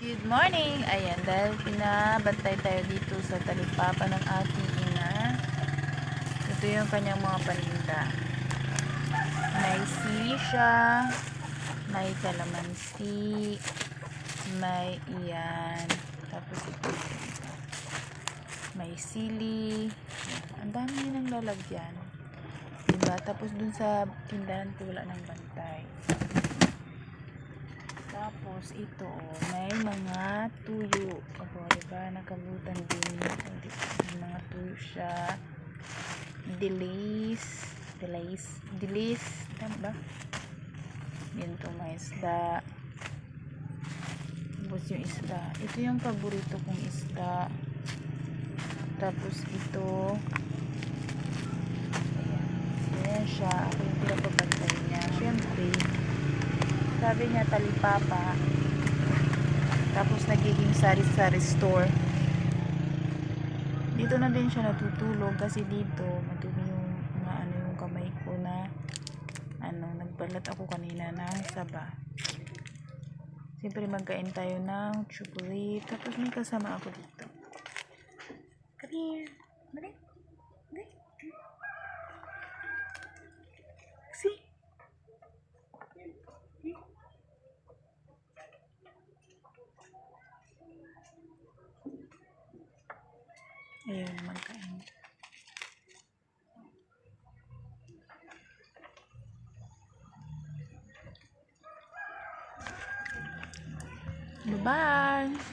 Good morning! Ayan, dahil pinabantay tayo dito sa talipapa ng aking ina. Ito yung kanyang mga paninda. May sili siya, may kalamansi, may iyan. Tapos ito, may sili. Ang dami nang lalagyan. Diba? Tapos dun sa tindahan ko wala ng bantay. Tapos ito, may mga tuyo. Ako, diba? Nakabutan din. May mga tuyo siya. Dilis. Tama ba? Yan to, may isda. Tapos yung isda. Ito yung paborito kong isda. Tapos ito. Ayan siya. Ako yung pinapabantay niya. Siyempre, sabi niya talipapa. Tapos nagiging sari-sari store. Dito na din siya natutulog kasi dito madumi yung kamay ko na nagbalat ako kanina ng saba. Siyempre magkain tayo ng chocolate. Tapos may kasama ako dito. Come here. Mali. See? Ayun, magkain. Bye-bye!